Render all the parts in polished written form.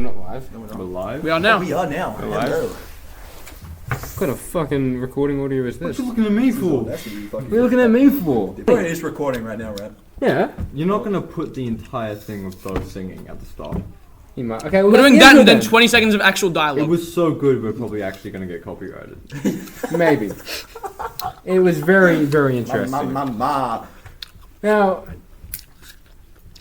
not live. No, we're We're not. live. We are now. We are now. We're live. Hello. What kind of fucking recording audio is this? What you looking at me for? That's what you fucking. What are you looking at me for? The point is recording right now, right? Yeah. You're not gonna put the entire thing of those singing at the start. You might. Okay, well, We're doing let's that get and into then 20 seconds of actual It dialogue. was so good, we're probably actually gonna get copyrighted. Maybe. It was very, very interesting. Ma. Now,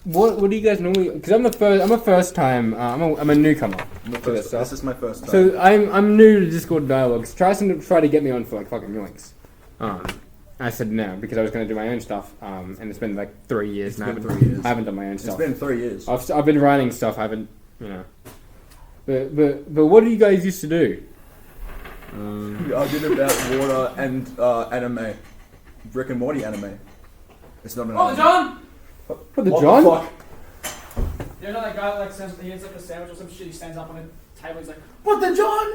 what do you guys normally? Because I'm a first time. I'm a newcomer to this stuff. This is my first time. So I'm new to Discord dialogues. Try to get me on for like fucking yoinks. I said no because I was going to do my own stuff. And it's been like 3 years now. been 3 years. I haven't done my own stuff. It's been 3 years. I've been writing stuff. I haven't, you know. But what do you guys used to do? We argued about water and anime. Rick and Morty anime. It's not an anime. John! What the What John? the fuck? You know that guy that like says he has like a sandwich or some shit, he stands up on a table, he's like, What the John?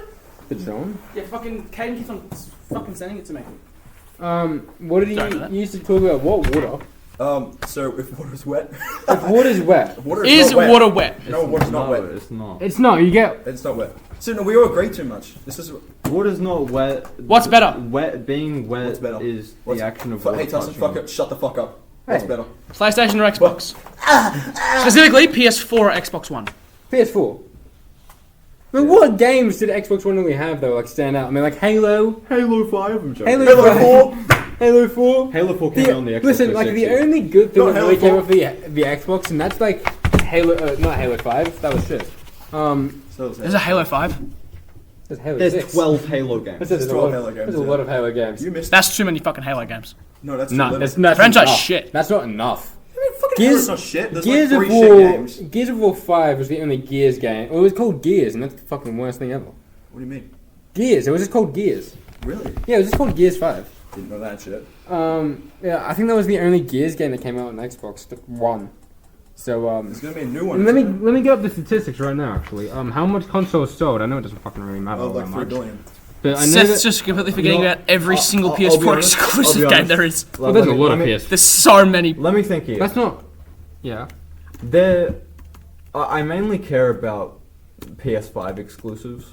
The John? yeah, fucking, Caden keeps on fucking sending it to me. What did Sorry you about that. you used to talk about? What water? So if water's wet. If water's wet. Water Is not wet. water wet? No, water's not wet. It's not. It's not. You get. It's not wet. So no, we all agree too much. This is Water's not wet. What's better? Being wet What's better? is What's- the action of Hey water Tyson, touching. fuck it. Shut the fuck up. What's Hey. better? PlayStation or Xbox? Specifically, PS4 or Xbox One. PS4. But what games did Xbox One really have though? Like stand out. I mean, like Halo. Halo 5, I'm joking. Halo 4. Halo 4. Halo 4 came out on the Xbox Listen, like the 360. only good thing Not that really Halo came off the Xbox, and that's like Halo, not Halo 5. That was shit. There's a Halo 5. There's Halo There's 6. 12 Halo games. There's a 12 lot, Halo games, There's a yeah. lot of Halo games. You missed. That's too many fucking Halo games. No, that's No, too that's little. not Franchise enough. shit. That's not enough. I mean, fucking Gears- Halo's not shit. There's Gears like of 3 shit War. games. Gears of War 5 was the only Gears game. Well, it was called Gears, and that's the fucking worst thing ever. What do you mean? Gears. It was just called Gears. Really? Yeah, it was just called Gears 5. Didn't know that shit. Yeah, I think that was the only Gears game that came out on Xbox One. So There's gonna be a new one. let me get up the statistics right now. Actually, how much consoles sold? I know it doesn't fucking really matter Oh, that like 3 much. billion. But I know Seth's that just completely forgetting No, about every single I'll be PS4 honest, exclusive I'll be game there honest. is. well, there's a lot of PS. There's so many. Let me think here. That's not. Yeah. I mainly care about PS5 exclusives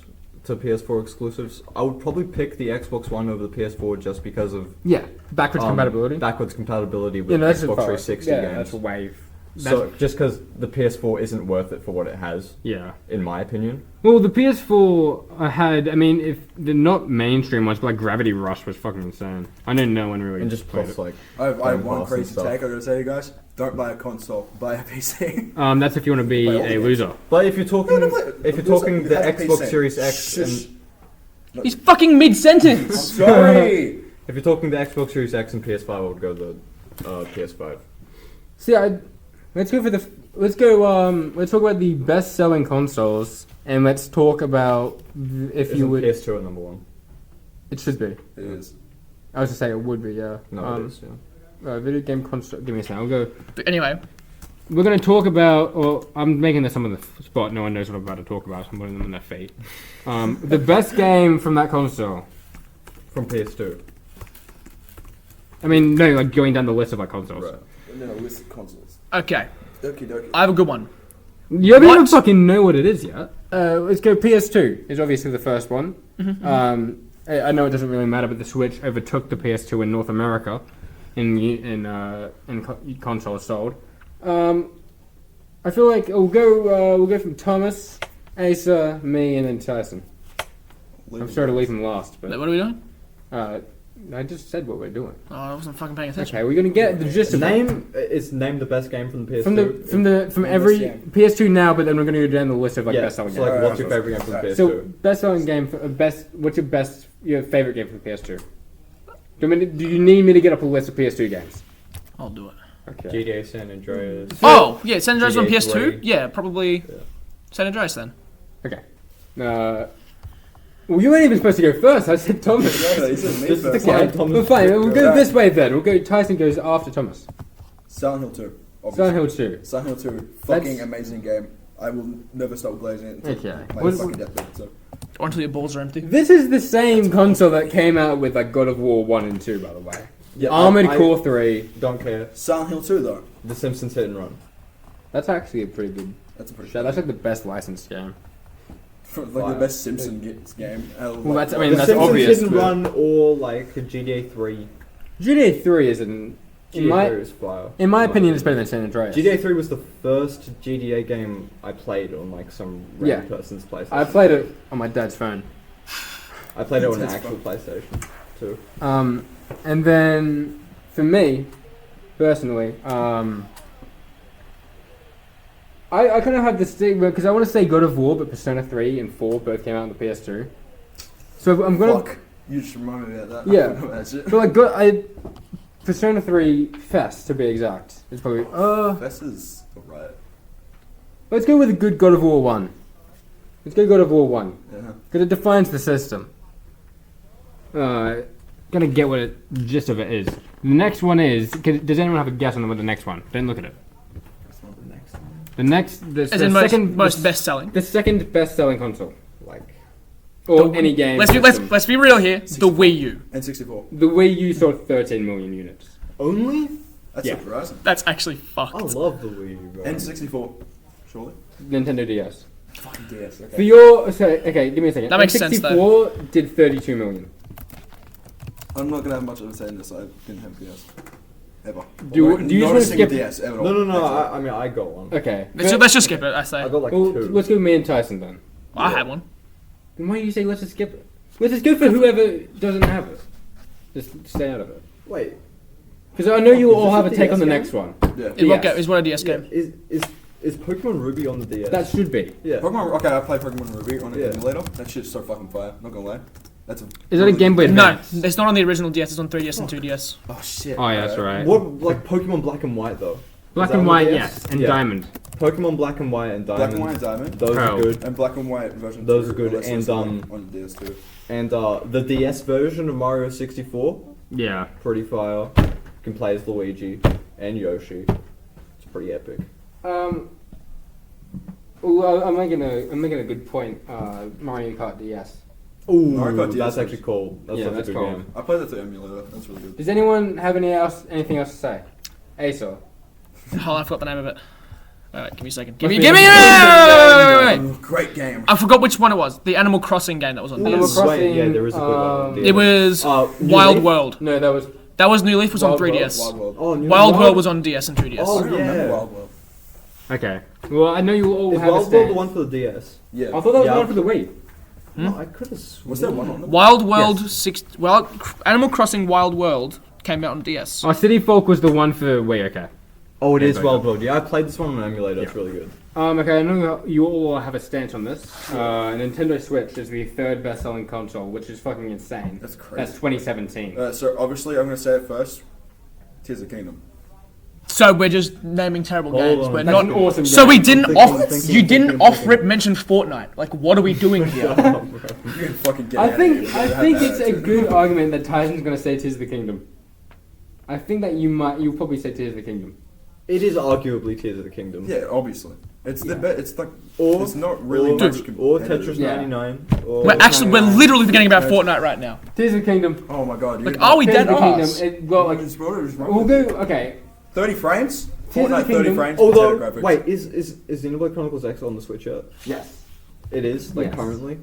to PS4 exclusives. I would probably pick the Xbox One over the PS4 just because of Yeah. Backwards compatibility. Backwards compatibility with Yeah, no, that's Xbox far. 360 yeah, games. that's a wave. So just because the PS4 isn't worth it for what it has, Yeah. in my opinion. Well, the PS4 had. I mean, if they're not mainstream ones, but like Gravity Rush was fucking insane. I know no one really. And just played plus it. like I have Game one Pass and crazy stuff. take I gotta say, you guys. Don't buy a console. Buy a PC. That's if you want to be Play all the a games. loser. But if you're talking, No, no, if you're loser, talking you the have a Xbox PC. Series X, Shush. and He's fucking mid-sentence. Sorry. if you're talking the Xbox Series X and PS5, I would go the PS5. See, let's go for the. Let's go. Let's talk about the best-selling consoles, and let's talk about if you Isn't would. PS2 at number one? It should be. It is. I was to say it would be. Yeah. No, it is. Yeah. Video game console. Give me a second. I'll go. But anyway, We're going to talk about, or I'm making this some of the spot, no one knows what I'm about to talk about, so I'm putting them in their feet. The best game from that console. From PS2. I mean, no, like going down the list of like consoles. Right. No, list of consoles. okay, Okie dokie. I have a good one. You don't even What? fucking know what it is yet. Let's go PS2 is obviously the first one. I know it doesn't really matter, but the Switch overtook the PS2 in North America in consoles sold. I feel like we'll go from Thomas, Asa, me, and then Tyson. I'm sorry to leave him last, but What are we doing? I just said what we're doing. Oh, I wasn't fucking paying attention. Okay, we're gonna get the gist of it. Name the best game from the PS2. From every game. PS2 now, but then we're gonna go down the list of like yeah, best-selling so games. like, games. what's your favorite game from the PS2? So best-selling game for what's your favorite game from the PS2? Do you need me to get up a list of PS2 games? I'll do it. Okay. GTA San Andreas. Oh, yeah, San Andreas on GTA PS2? 3. Yeah, probably San Andreas then. Okay. Well, you weren't even supposed to go first. I said Thomas. Yeah, he said me Just first. decide. Okay. Thomas. Well, fine. We'll go Yeah. this way then. We'll go. Tyson goes after Thomas. Silent Hill 2. Obviously. Silent Hill 2. Silent Hill 2. Fucking That's- amazing game. I will never stop glazing it until Okay. my What- fucking deathbed. So. Or until your balls are empty. This is the same console that came out with like God of War 1 and 2, by the way. Yeah, Armored I Core 3. don't care. Silent Hill 2 though. The Simpsons Hit and Run. That's actually a pretty good. That's a pretty. So that's like the best licensed game. Like the best Simpson game. Well, that's I mean The that's Simpsons obvious. didn't but run or like GTA 3. GTA 3 is in GTA 3 is fire. in my opinion it's better than San Andreas. GTA 3 was the first GTA game I played on like some random person's PlayStation. I played it on my dad's phone. I played it on an That's actual PlayStation too. And then for me, personally, I kind of have this thing because I want to say God of War, but Persona 3 and 4 both came out on the PS2. So I'm gonna. Fuck. You just reminded me of that. Yeah. I forgot about that But like, Persona 3 Fest to be exact. It's probably shit. This is alright. let's go with a good God of War 1. Let's go God of War 1 Yeah. because it defines the system. Gonna get what the gist of it is. The next one is. Does anyone have a guess on what the next one? Don't look at it. The As in second most best selling. The second best-selling console, like, or any game. Let's be real here. The Wii U. N64. The Wii U sold 13 million units. Only? That's Yeah. surprising. That's actually fucked. I love the Wii U, bro. N64. Surely. Nintendo DS. Fucking DS. For Okay. your okay, give me a second. That makes sense, though. N64 did 32 million. I'm not gonna have much of a say in this. I didn't have DS. Ever. Do you Not just a wanna single skip- DS ever. No. I mean, I got one. Okay. Let's just skip it. I say. I got like Well, two. let's go with me and Tyson then. I had one. Then why do you say let's just skip it? Let's just go for whoever doesn't have it. Just stay out of it. Wait. Because I know you Is all this have a a take on the DS next one. Yeah. Is what a DS Yeah, game. is Pokemon Ruby on the DS? That should be. yeah. Pokemon. Okay, I played Pokemon Ruby on an Yeah. emulator. That shit's so fucking fire. Not gonna lie. That's a. Is that a Game Boy No, Advance? it's not on the original DS. It's on 3DS and 2DS. Oh shit. Oh yeah, that's right. What like Pokemon Black and White though? Black Is that and on the White, DS? yes, and Yeah. Diamond. Pokemon Black and White and Diamond. Black and White Diamond. Those Pearl. are good. And Black and White version. Those 2, are good, unless and, it's on DS too. And the DS version of Mario 64, Yeah. pretty fire. You can play as Luigi and Yoshi. It's pretty epic. Well, I'm making a good point. Mario Kart DS. Ooh, Mario Kart DS that's is- actually cool. That's Yeah, such that's a good cool. game. I played that to emulator. That's really good. Does anyone have anything else to say? Acer. Oh, I forgot the name of it. Alright, give me a second. Must Give be me. the- Great game. I forgot which one it was. The Animal Crossing game that was on Animal DS. Crossing. Wait, yeah, there is a good one on DS. It was New Wild Leaf? World. No, that was. That was New Leaf was on Wild 3DS. Wild World. Oh, New Wild Leaf? World was on DS and 2DS. Oh, I don't remember yeah. Wild World. Okay. Well, I know you all Is have a Wild World stand. the one for the DS? Yeah. I thought that was Yeah. the one for the Wii. No, I could have sworn. Was there one on it? Wild World Yes. Animal Crossing Wild World came out on DS. Oh, City Folk was the one for Wii. Okay. Oh, it is Yeah, Wild World. Yeah, I played this one on an emulator. It's Yeah. really good. Okay, I know you all have a stance on this. Nintendo Switch is the third best-selling console, which is fucking insane. That's crazy. That's 2017. So obviously, I'm gonna say it first. Tears of the Kingdom. So we're just naming terrible Hold games. on. We're That's not. an awesome So game. we didn't Thinking. you didn't off rip mention Fortnite. Like, what are we doing here? You can fucking get I out of think here. I think it's a good argument that Tyson's gonna say Tears of the Kingdom. I think that you'll probably say Tears of the Kingdom. It is arguably Tears of the Kingdom. Yeah, obviously. It's the Yeah. best. It's like. Or It's not really or, much or competitive. Tetris Yeah. 99. Or We're literally forgetting about Fortnite right now. Tears of the Kingdom. Oh my god. Like, are we Tears dead of the Kingdom. ass? We'll go. Okay. 30 frames? Tears of the Fortnite 30 Kingdom. frames. Although, potato graphics. wait, is Xenoblade Chronicles X on the Switch yet? Yes. It is, like Yes. currently.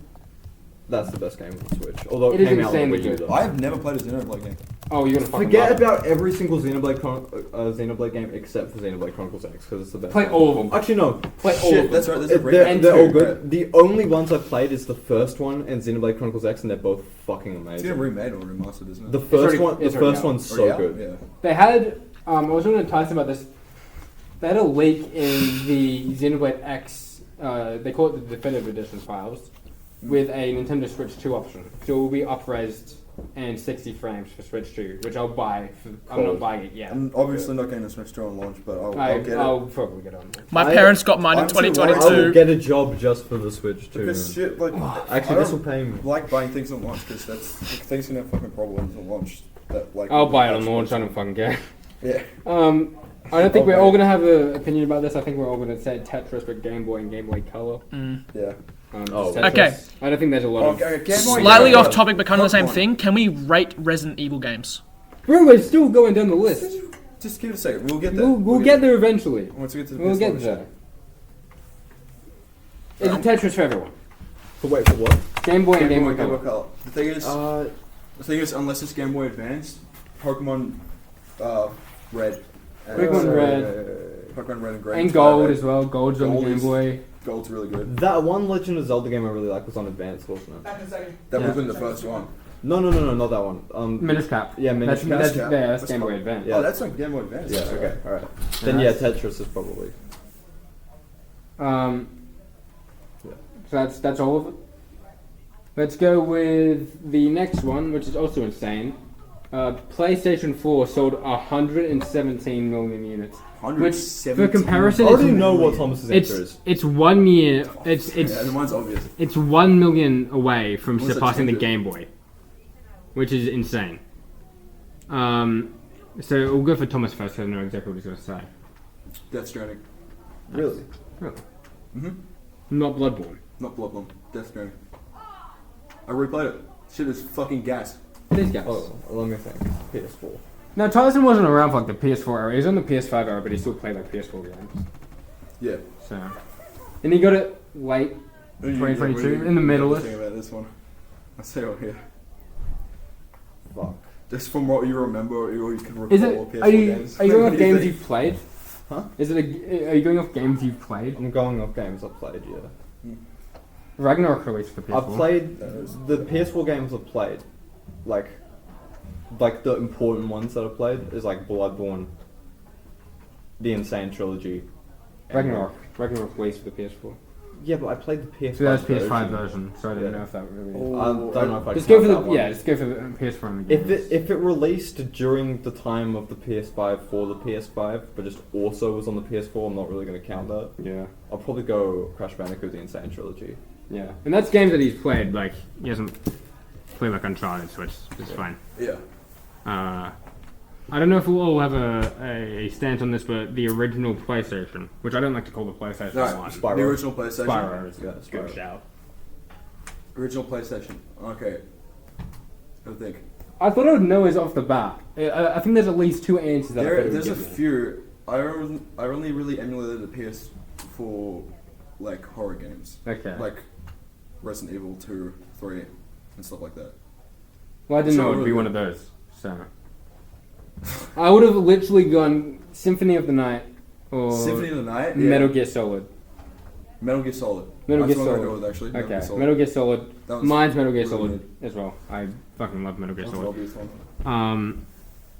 That's the best game on the Switch. Although It it is came out on insanely Wii U. good. though. I've never played a Xenoblade game. Oh, you're gonna fucking Forget love it. about every single Xenoblade game except for Xenoblade Chronicles X because it's the best. Play one. all of them. Actually, no. Play all Shit, of them. that's right. There's a They're, remake. they're all too, good. The only ones I've played is the first one and Xenoblade Chronicles X, and they're both fucking It's amazing. getting remade or remastered, isn't it? The first already- one, the it's already first out. one's Already so out? good. Yeah. They had. I was talking to Tyson about this. They had a leak in the Xenoblade X. They call it the definitive edition files, with a Nintendo Switch 2 option. So it will be upraised and 60 frames for Switch 2, which I'll buy. I'm Cool. not buying it yet. I'm obviously not getting a Switch 2 on launch, but I'll get it. I'll probably get on it. My I- parents got mine in I'm too worried. I will 2022. get a job just for the Switch too. Because shit, like, Actually, I this will don't pay me. like buying things on launch because that's like, things can have fucking problems on launch. That like. I'll buy it on launch. I don't fucking care. Yeah. I don't think I'll we're buy all it. gonna have an opinion about this. I think we're all gonna say Tetris, but Game Boy and Game Boy Color. Yeah. Oh. Just Tetris. Okay. I don't think there's a lot of. Okay, Game Boy, Slightly yeah. off topic, but kind of the same Pokemon. thing. Can we rate Resident Evil games? Bro, we're still going down the list. Just give it a second. We'll get there. We'll get there eventually. Once we get to the We'll PS1 get shit. there. It's a Tetris for everyone. So wait, for what? Game Boy and Game Boy Game Boy Color. Color. The thing is, unless it's Game Boy Advance, Pokemon Red. Pokemon Red. Pokemon Red and Green. And Gold as well. Gold's on the Gold Game is- Boy. Gold's really good. That one Legend of Zelda game I really liked was on Advance, wasn't it? Back in a second. That would have Yeah. been the first one. No, not that one. Minish Cap. Yeah, Minish Cap. That's Cap. That's That's Game Boy cool. Advance. Yeah. Oh, that's like Game Boy Advance. Yeah, That's okay, alright. Yeah, Then yeah, that's- Tetris is probably. So that's all of it. Let's go with the next one, which is also insane. PlayStation 4 sold 117 million units. Which, for comparison, I already it's, know what Thomas's answer is. it's 1 year. It's Yeah, the one's obvious. it's 1 million away from What's the surpassing the change? Game Boy, which is insane. So we'll go for Thomas first. So I know exactly what he's going to say. Death Stranding. Really? Really? Mm-hmm. Not Bloodborne. Not Bloodborne. Death Stranding. I replayed it. Shit is fucking gas. It is gas. Oh, let me think. PS4. No, Tyson wasn't around for like the PS4 era. He was on the PS5 era, but he still played like PS4 games. Yeah. So, and he got it late. 2022, in the middle-ish. Think about this one. I'll say it here. Fuck. Just from what you remember, or you can recall. Is it? PS4 Are you games. are you going What off do you games think? you've played? Huh? Is it? Are you going off games you've played? I'm going off games I've played, yeah. Ragnarok released for PS4. I've played the PS4 games I've played, like the important ones that I've played is like Bloodborne, the Insane Trilogy, and- Ragnarok released for the PS4. Yeah, but I played the PS5. So that's PS5 version. So I don't Yeah. know if that really. Oh. I don't know if I Just can go for count the that one. just go for the PS4 and the games. If it released during the time of the PS5 for the PS5, but just also was on the PS4, I'm not really going to count that. Yeah, I'll probably go Crash Bandicoot: The Insane Trilogy. yeah, and that's games that he's played. Like he hasn't played like Uncharted, so it's fine. Yeah. I don't know if we'll all have a stance on this, but the original PlayStation, which I don't like to call the PlayStation Right. 1. Spyro. The original PlayStation. Spyro is Yeah, a good Spyro. shout. Original PlayStation. Okay. I think. I thought I would know is off the bat. I think there's at least two answers that I thought it would There's a give me. few. I only really emulated the PS4 like horror games, Okay. like Resident Evil 2, 3, and stuff like that. Well, I didn't know it would really be good. one of those. So I would have literally gone Symphony of the Night or Symphony of the Night. Yeah. Metal Gear Solid. Metal Gear Solid. Metal That's Gear what I'm gonna Solid. go with, actually. Okay, Solid. Metal Gear Solid. That was Mine's Metal Gear really Solid good. as well. I fucking love Metal Gear That's the Solid. obvious one.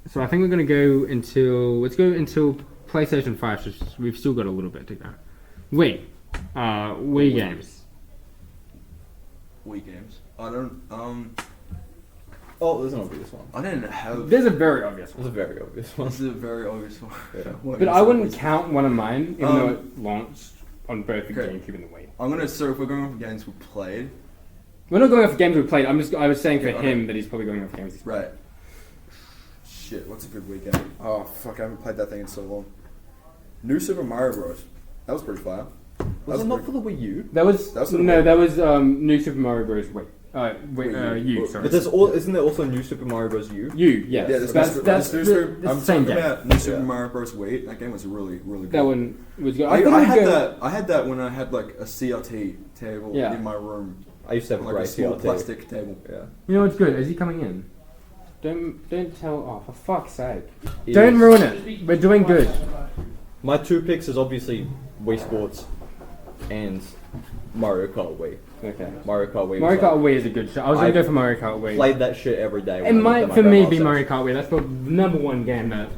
So I think we're gonna go until let's go PlayStation 5. So we've still got a little bit to go. Wii games. Wii games. I don't. Oh, there's an obvious one. I didn't have. There's a very obvious There's one, a very obvious one. This is a very obvious one. Yeah. What but is I it? wouldn't count one of mine, even though Um, it launched on both the okay. GameCube and the Wii. I'm gonna. So if we're going for games we played, We're not going off games we played. I was saying for Okay, okay. him that he's probably going off games he's played. right? Shit. What's a good Wii game? Oh fuck! I haven't played that thing in so long. New Super Mario Bros. That was pretty fire. Was it That not pretty- for the Wii U? That was That was for the no, Wii. that was New Super Mario Bros. Wii. Wii. Sorry. But isn't there also New Super Mario Bros. U? You, yes. Yeah, that's New the Super- I'm same talking game. about New Super Yeah. Mario Bros. Wii. That game was really, really good. That one was good. I thought it would had go- that. I had that when I had like a CRT table Yeah. in my room, I used to have a like grey a small CRT. plastic table. Yeah. You know what's good? Is he coming in? Don't tell. Oh, for fuck's sake! It Don't is- ruin it. We're doing good. My two picks is obviously Wii Sports and Mario Kart Wii. Okay. Mario Kart Wii. Mario was Kart Wii is a good shot. I was I gonna go for Mario Kart Wii. Played that shit every day. It when I might, lived at for my me, grandma's be house. Mario Kart Wii. That's the number one game that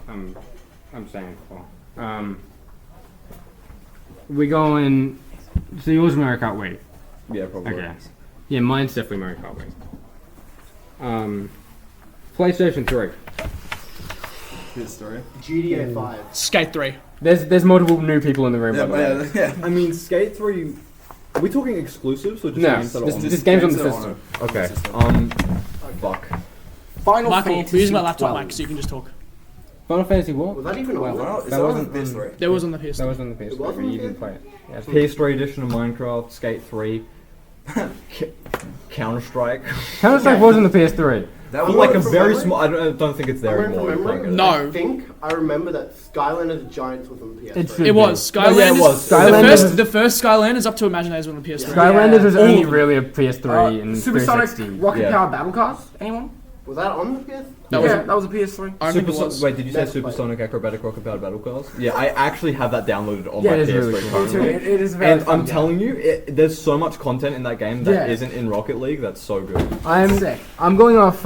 I'm saying for. We going. So yours is Mario Kart Wii. Yeah, probably. Okay. Yeah, mine's definitely Mario Kart Wii. PlayStation 3. His story. GTA 5. Skate 3. There's multiple new people in the room. Yeah, by the way. yeah. I mean, Skate 3. Are we talking exclusives or just No, games that are this- on this this? game's on the games system. that are Okay. System. Fuck. Final Michael, Fantasy we're using my laptop 12. mic so you can just talk. Final Fantasy what? Was that even Well, on? Well, is that that wasn't wasn't PS3. There was on the PS. That was on the PS3. It was on but the you didn't PS3? play it. Yeah, it's- PS3 edition of Minecraft, Skate 3, Counter Strike. Counter Strike was on the PS3. That For was like a from very memory? small. I don't think it's there I'm anymore. from You can't memory. get it. No. I think I remember that Skylanders Giants was on PS3. It should It was. be. Skylanders. yeah, it was. Skylanders- The first Skylanders up to Imaginators on the PS3. Skylanders was only Ooh. really a PS3 and Supersonic 360. Rocket Yeah. Power Battle Cars? Anyone? Was that on the PS? That was- That was a PS3. I think it was. Wait, did you say Let's play. Supersonic Acrobatic Rocket Powered Battle Cars? Yeah, I actually have that downloaded on Yeah, my it is PS3 really cool. currently. It is very And fun I'm game. telling you, there's so much content in that game that Yeah. not in Rocket League. That's so good. Sick. I'm going off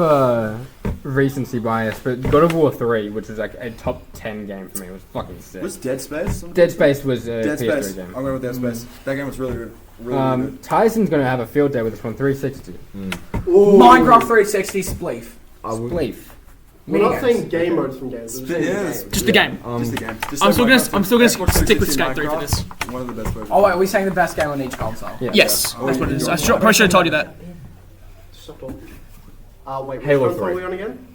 recency bias, but God of War 3, which was like a top 10 game for me, was fucking sick. Was Dead Space? Dead Space was a Dead PS3 Space. game. I'm going with Dead Space. That game was really good. Really good. Tyson's gonna have a field day with this one, 360. Minecraft 360 Spleef. I would. Spleef. We're not Minigames. saying game modes from games. We're just saying Yeah, games. Just the game. Just the game. Just I'm like still gonna. Minecraft. I'm still gonna Xbox stick with 360 Skate 3 for Minecraft, this. One of the best versions. Oh wait, are we saying the best game on each console? Yeah. Yes, Oh, that's what it is. I you're- probably should have told you that. Shut up. Wait, which Halo console 3. are we on again?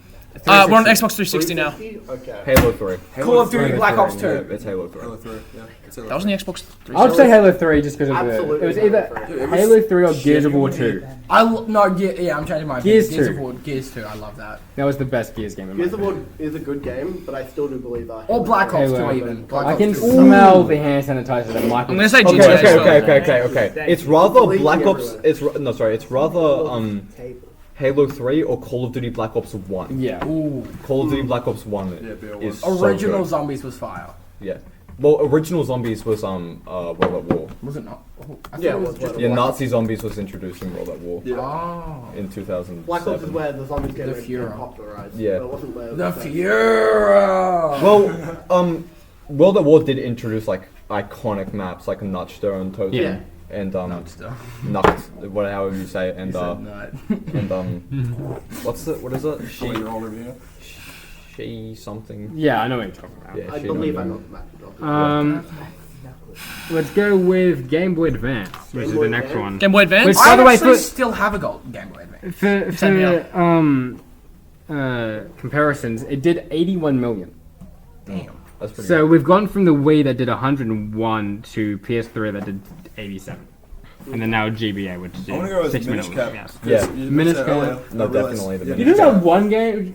We're on Xbox 360 now. 360? Okay. Halo 3. Call of Duty Halo Black 3, Ops 2. Yeah, it's Halo 3. Halo 3. Yeah. It's Halo That was on the Xbox 360. I would say Halo 3 just because of Absolutely it was Halo either 3. It was Halo 3 or Gears of War 2. I'm changing my opinion. Gears 2. of War, Gears 2, I love that. That was the best Gears game in my Gears of opinion. War is a good game, but I still do believe that. Or Black Ops 2 Halo. even. Black I Ops can 2. smell the hand sanitizer that Michael. I'm gonna say Okay, GTA as well. okay. It's rather Bleeding Black Ops. everywhere. It's rather Halo 3 or Call of Duty Black Ops 1. Yeah. Ooh. Call of Duty Black Ops 1 Yeah, BO1. is so Original good. Zombies was fire. Yeah. Well, original zombies was World at War. Was it not? Oh, I thought Yeah, it was it just was. Yeah, Black Nazi zombies was introduced in World at War Yeah. Oh. in 2007. Black Ops is where the zombies The game Fuhrer. became popularized. Yeah. But it wasn't where The Fuhrer! Well, World at War did introduce like iconic maps like Nutster and Totem Yeah. and Nutster. Nuxt, whatever you say it, and Nut. what is it? How many you're older than you? She something. Yeah, I know what you're talking about. Yeah, I she believe I don't know know. the map. Let's go with Game Boy Advance, which is Boy the next Advance? one. Game Boy Advance. Which- I By the way, actually for- still have a Game Boy Advance. For Same here. comparisons, it did 81 million. Damn. That's pretty. So we've gone from the Wii that did 101 to PS3 that did 87. And then now GBA, which I want to go did with 6 Minish million. Cap. Yes. Yeah. Minish Cap. No, I realized- definitely the yeah. You Minish know that one game?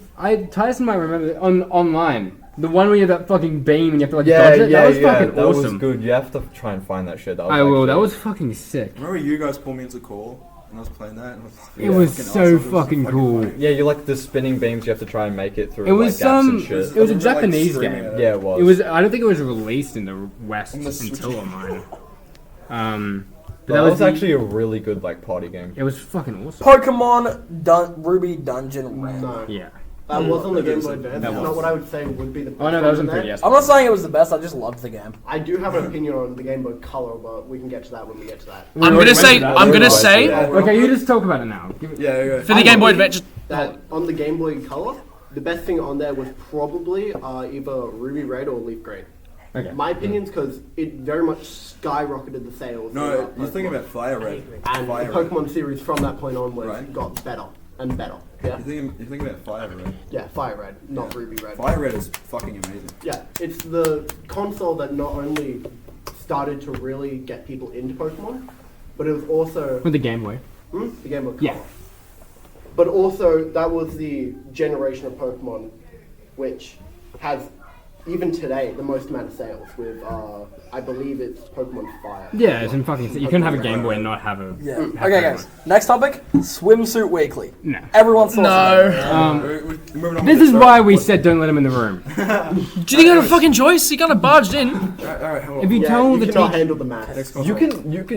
Tyson might remember online. The one where you have that fucking beam and you have to like dodge it. That was fucking that awesome. was good. You have to try and find that shit. That was I will. actually- That was fucking sick. Remember you guys pulled me into call and I was playing that? And I was It was fucking so awesome. It was fucking cool. funny. Yeah, you like the spinning beams. You have to try and make it through. It was like, gaps and some. shit. It was a Like, Japanese streaming game. it. Yeah, it was. It was. I don't think it was released in the West On the Switch. until online. But That was the- actually a really good like party game. It was fucking awesome. Pokemon Ruby Dungeon Ram. No. Yeah. That was on the Game Boy Advance. That That's was. not what I would say would be the best Oh no, that was one in there. 3DS. I'm not saying it was the best, I just loved the game. I do have an opinion on the Game Boy Color, but we can get to that when we get to that. We I'm already gonna went say. to that. I'm gonna Yeah. say Yeah. Okay, you just talk about it now. Give it- Yeah. for the Game Boy Advance. Just, That on the Game Boy Color, the best thing on there was probably either Ruby Red or Leaf Green. Okay. My opinion's because it very much skyrocketed the sales. No, of you're thinking Pokemon. about Fire Red. And Fire the Red. Pokemon series from that point onwards Right. got better and better. Yeah, You're thinking about Fire Red. yeah, Fire Red, not Ruby Red. Fire Red is fucking amazing. Yeah, it's the console that not only started to really get people into Pokemon, but it was also With the Game Boy. the Game Boy Color. Yeah. But also that was the generation of Pokemon which has even today the most amount of sales with I believe it's Pokemon Fire. Yeah, it's in fucking. You couldn't have a Game Boy and not have a. Yeah. have Okay, that guys. Next topic: Swimsuit Weekly. No. Everyone saw no. Moving on This with is the why show. we said don't let him in the room. Do you think you had a fucking choice? He kind of barged in. Alright, hold on. If you Yeah, tell you the cannot teacher. handle the math. Next console.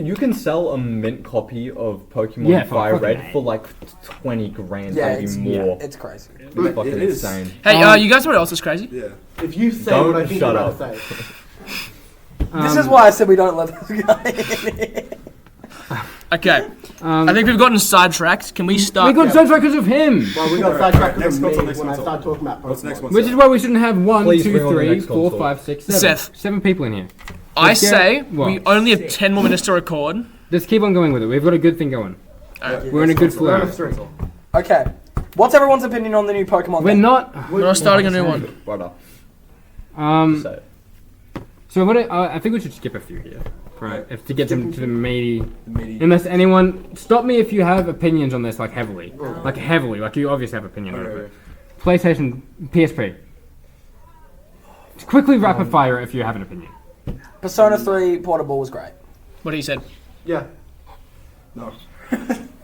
You can sell a mint copy of Pokemon Yeah, for Fire fucking Red A. for like 20 grand, Yeah, maybe it's, more. it's crazy. It's It fucking is. insane. Hey, Um, you guys know what else is crazy? Yeah. If you say Don't what I think shut you're about up. to say. This is why I said we don't let this guy in. Okay. I think we've gotten sidetracked. Can we We start? got sidetracked because of him. Well, we got Alright, sidetracked next with me console, next when I console. started talking about Pokemon. What's the next one? Which is why we shouldn't have 1, Please 2, bring on the 3, next 4, console. 5, 6, 7. Seth. 7 people in here. I Let's go- say what? we only have 10 more minutes to record. Let's keep on going with it. We've got a good thing going. Alright. We're in a good We're on a flow. streak. Okay. What's everyone's opinion on the new Pokemon We're game? not. We're not starting a new one. Brother, Um. say it. So what? I think we should skip a few here. right? If to get them to the meaty. The meaty. Unless anyone stop me if you have opinions on this, like heavily, like you obviously have opinion on it. PlayStation, PSP. Quickly rapid fire if you have an opinion. Persona 3 Portable was great. What he said. Yeah. No.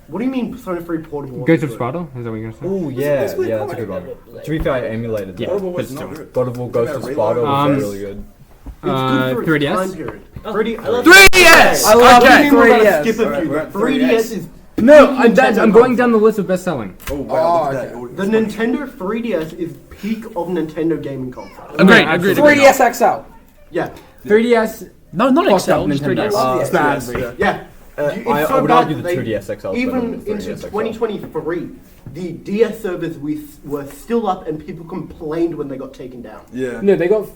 What do you mean Persona 3 Portable? Ghost of Sparta, is that what you're gonna say? Oh yeah, that's a good one. To be fair, I emulated that. Portable was but not still. good. God of War Ghost of Sparta was really good. It's good for its 3DS? time period. 3DS! I love Okay. it. 3DS. Skip a Alright, few. we're at 3DS is No, Nintendo I'm going console. down the list of best selling. Oh wow, look at okay. that. The Nintendo 3DS is peak of Nintendo gaming console. Agreed, No, agreed. 3DS XL. Yeah. 3DS. No, not fucked XL, up just Nintendo. 3DS. It's bad. Yeah. I would argue the 2DS XL is better Even than the into 3DS XL. 2023, the DS servers were still up and people complained when they got taken down. Yeah. No, they got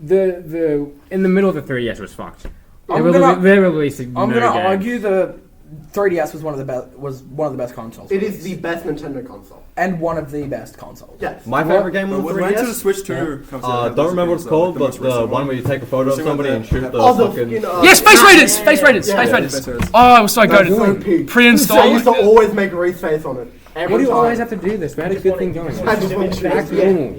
the in the middle of the 3DS was fucked. I'm gonna- They released I'm no gonna games. argue the 3DS was one of the best consoles. It is the best Nintendo console. and one of the best consoles. Yes. My favorite game But on the when to the 3DS. Switch 2 comes out, Don't remember what it's called, but the one where you take a photo of See what somebody the- and shoot the Oh, the fucking. fucking, Yes, Space Raiders! yeah, Space Raiders! yeah, Space yeah. Raiders! Oh, I was so That's good. so peak. Pre-install. I used to always make Reese face on it. Every Why do you time. always have to do this? We had a good thing going. I just want to Act yeah. normal.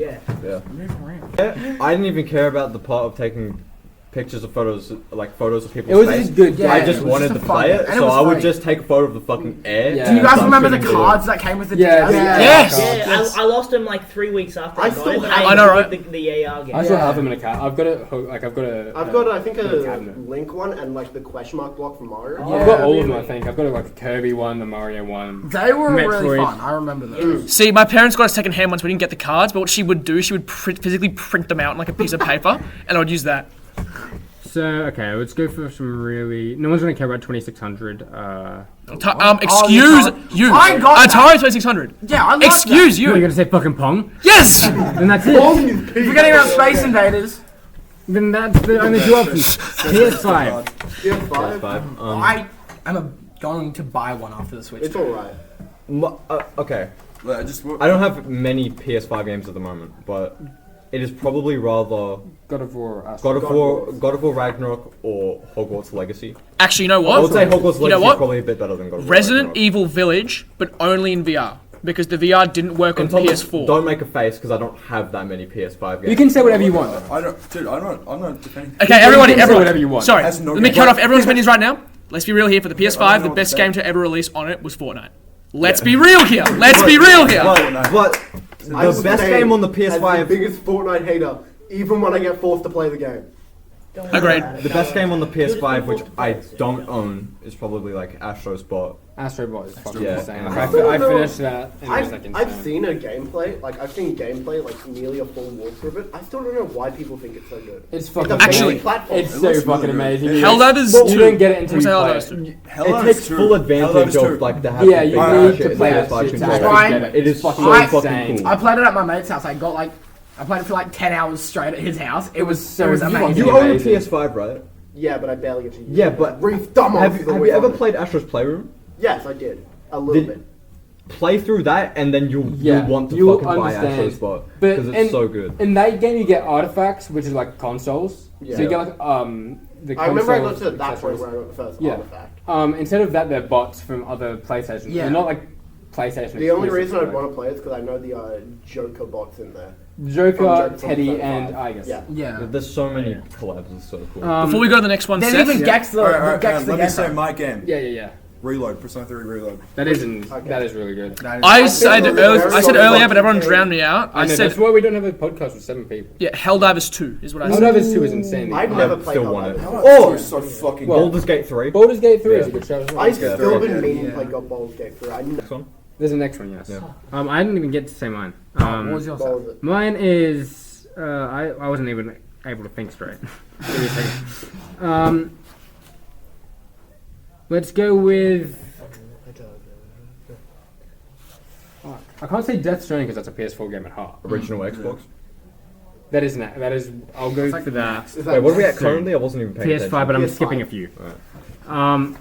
I didn't even care about the part of taking pictures of photos, like photos of It people's was face. just good. Yeah, I it just was wanted just to a fun play game. it, And it so was I would free. just take a photo of the fucking air. Yeah. Do you guys and remember the put it in cards that came with the Yeah, DS? yeah. Yes! Yeah, I lost them like 3 weeks after I I got still it, but have- I know, right? the AR game. I still Yeah. have them in a cat. I've got a I've got, I think, in a a cabinet. Link one and like the question mark block from Mario. I've got all of them. I think I've got like a Kirby one, the Mario one. They were really Metroid. fun. I remember those. See, my parents got a second hand once. We didn't get the cards, but what she would do, she would physically print them out on like a piece of paper, and I would use that. So okay, let's go for some really. No one's gonna care about 2600. Excuse you. I got Atari 2600. Yeah, I love Excuse You're you. gonna say fucking Pong? Yes! Then that's it. Forgetting about Space Invaders, Then that's the only two options. PS5. PS5. I am going to buy one after the Switch. It's alright. Okay, Like, I just I don't have many PS5 games at the moment, but it is probably rather God of War. God of War Ragnarok or Hogwarts Legacy. Actually, you know I would what? say Hogwarts You know Legacy is what? probably a bit better than God of War Resident Ragnarok. Evil Village, but only in VR. Because the VR didn't work on And Tom, PS4. Don't make a face because I don't have that many PS5 games. You can say whatever you want. I don't, dude. I'm not defending. Okay, everybody, You can say everyone. whatever you want. Sorry, That's no let me good. cut off everyone's opinions right now. Let's be real here. For the PS5, I don't the know best what to game to ever release on it was Fortnite. Let's be real here. Let's be real here. But I the will best say, game on the as the PS5, biggest Fortnite hater, even when I get forced to play the game. Agreed. the best game on the PS5, which I don't own, is probably like Astro's Bot. Astro Bot is fucking Yeah. insane. Like, I finished that. And it was like I've insane. seen a gameplay, I've seen gameplay, like nearly a full walkthrough of it. I still don't know why people think it's so good. It's It's fucking a Actually, basic platform. It's It so looks fucking really amazing. good. You Helldivers don't- 2. You don't get it until What's you play Helldivers it. 2? It takes full advantage of like the Yeah, you having need to play that PS5 shit. controller. Fine. It is so I- fucking cool. I played it at my mate's house. I played it for like 10 hours straight at his house. It was so amazing. You own a amazing. PS5, right? Yeah, but I barely get to use Yeah, it. but Reef dumbass Have is you always ever on it. played Astro's Playroom? Yes, I did. A little Did- bit. Play through that, and then you'll want to you'll fucking buy understand. Astro's Bot But because it's in- so good. In that game, you get artifacts, which is like consoles. Yeah. So you get like the I remember I got consoles, to that point accessories. where I got the first Yeah. artifact. Instead of that, they're bots from other PlayStations. Yeah. They're not like PlayStation. The only exclusive, reason I'd right? want to play is because I know the Joker bots in there. Joker, From Teddy, Joker and 5. Igus. Yeah. Yeah. There's so many collabs. It's so cool. Before we go to the next one, There's Seth. even Gex the Alright, Gex the let me Gecko. say my game. Yeah. Reload. Persona 3 Reload. That is really good. I said think earlier, but everyone drowned me out. I I know, said, that's why we don't have a podcast with 7 people. yeah, Helldivers 2 is what I said. Helldivers 2 is insane. I've never played still want it. Helldivers. Oh, so fucking. Well, Baldur's Gate 3. Baldur's Gate 3 is a good show as well. I've still been Yeah. meaning to play God Baldur's Gate 3. I know. Next one. There's a next one, yes. Yeah. I didn't even get to say mine. What was yours? What was it? Mine is I wasn't even able to think straight. Give me a second. Let's go with. I can't say Death Stranding because that's a PS4 game at heart. Original Xbox. That is not. That is. I'll go for that. Is that Wait, what are we at So, currently? I wasn't even paying PS5, attention. but I'm PS5. skipping a few.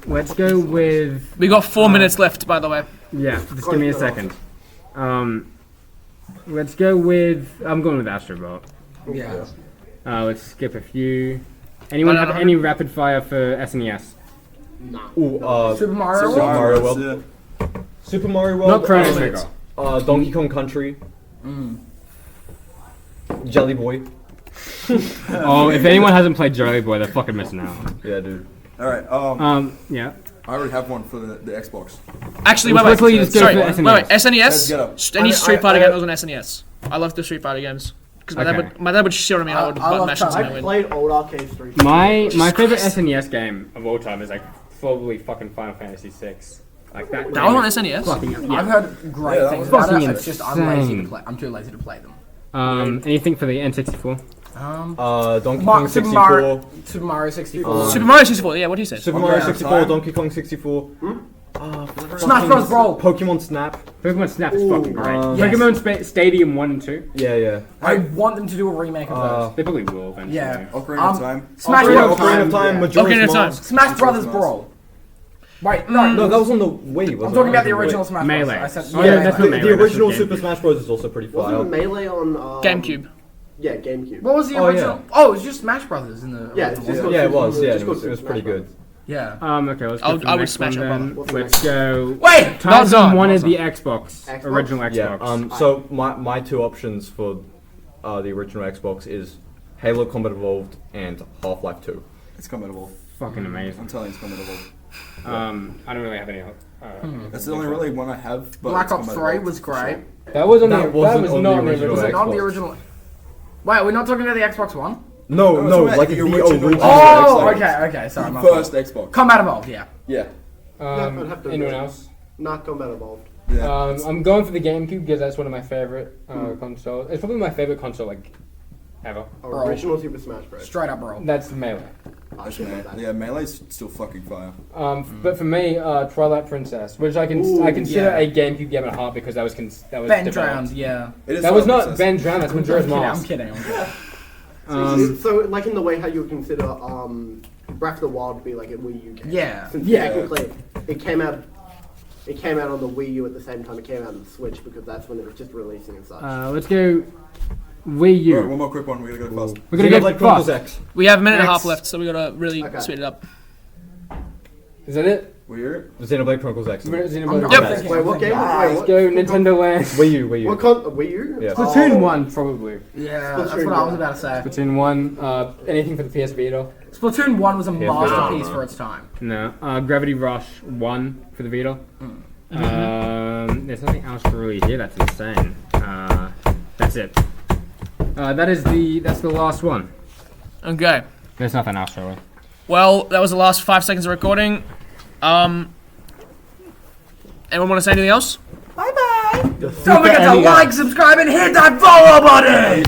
Let's go with. We got 4 minutes left, by the way. Yeah, just give me a second. Let's go with. I'm going with Astrobot. Yeah. Let's skip a few. Anyone No, have no, no. any rapid fire for SNES? Nah. Ooh, Super Mario Super World? Mario World. Yeah. Super Mario World. Not Chrono Trigger. Donkey Kong Country. Jelly Boy. Oh, if anyone hasn't played Jelly Boy, they're fucking missing out. Yeah, dude. All right. Yeah. I already have one for the Xbox. Actually, Well, wait, quickly wait. just go Sorry, for wait, SNES. wait. Let's get SNES. up. Any Street I- Fighter I- game that was on SNES. I love the Street Fighter games. Because Okay. my dad would shit on me. I would I love mash into Tony. my I win. played old arcade Street. My favorite Christ. SNES game of all time is like probably fucking Final Fantasy VI. Like that. That was on SNES. Fucking, I've heard great Yeah, that things was about it. fucking It's just I'm lazy to insane. play. I'm too lazy to play them. Anything for the N64? Donkey Kong 64. Super Mario 64. Super Mario 64. Yeah, what did he say? Super I'm Mario running out of 64, time. Donkey Kong 64. Smash Bros. Brawl. Pokemon Snap. Pokemon Snap is fucking great. Yes. Pokemon Stadium 1 and 2. Yeah. I want them to do a remake of those. They probably will eventually. Yeah. Ocarina of Time. Smash Ocarina Bros. of Time, yeah. Majora's Ocarina of Time. Mask. Smash Brothers Brawl. Wait, no. No, that was on the Wii. Wasn't I'm talking it? about the On original Wii. Smash Melee. Bros. I said, Oh, yeah, that's The, not Melee, the that's original just Super GameCube. Smash Bros. Is also pretty Wasn't fire. Melee on GameCube. Yeah, GameCube. What was the Oh, original? yeah. Oh, it was just Smash Brothers in the Yeah, original it's just one. Yeah, it was. Yeah, Just it go was Super pretty Smash good. Yeah. Okay, let's go I for would the next smash one it, then. brother. Let's go. Wait! Tarzan done. 1 Not is the Xbox. Xbox? Original Xbox. Yeah. So my two options for the original Xbox is Halo Combat Evolved and Half-Life 2. It's Combat Evolved. Fucking I'm amazing. telling you, it's Combat Evolved. I don't really have any. That's the only really one I have. But Black it's Ops Combat 3 Evolved, was for great. sure. That was on That the. wasn't That was on not the on the original Was original. it not the Xbox. original? Wait, we're not talking about the Xbox One? No, No, like the original original. Oh, Xbox. okay. Sorry, my First fault. Xbox. Combat Evolved, yeah. Yeah. I'd have to Anyone agree. else? Not Combat Evolved. Yeah. I'm going for the GameCube because that's one of my favorite consoles. It's probably my favorite console like ever. Original Super Smash Bros. Straight up roll. That's the Melee. I should know that. Yeah, Melee's still fucking fire. But for me, Twilight Princess, which I Ooh, consider yeah. a GameCube game at heart because that was that was Ben developed. drowned, yeah. It is That was Twilight not Princess. Ben drowned. That's Majora's Mask. I'm kidding. So, like in the way how you would consider Breath of the Wild to be like a Wii U game. Yeah. Since Yeah. technically it came out on the Wii U at the same time it came out on the Switch because that's when it was just releasing and such. Let's go Wii U. Alright, one more quick one. We gotta go fast. We're gonna go Xenoblade Chronicles fast. X. We have a minute and a Next. half left, so we gotta really Okay. speed it up. Is that it? We hear it? Xenoblade Chronicles X. Xenoblade Yep. Chronicles. Wait, what game? Let's Wait, go Nintendo Land. Wii U. what Wii U? Yeah. Splatoon Oh. 1 probably. Yeah, Splatoon that's what I was one. about to say. Splatoon 1. Anything for the PS Vita? Splatoon 1 was a Yeah, masterpiece no. for its time. No. Gravity Rush 1 for the Vita. There's nothing else really here. That's insane. That's it. That's the last one. Okay. There's nothing else really. Well, that was the last 5 seconds of recording. Anyone want to say anything else? Don't forget to like, subscribe, and hit that follow button!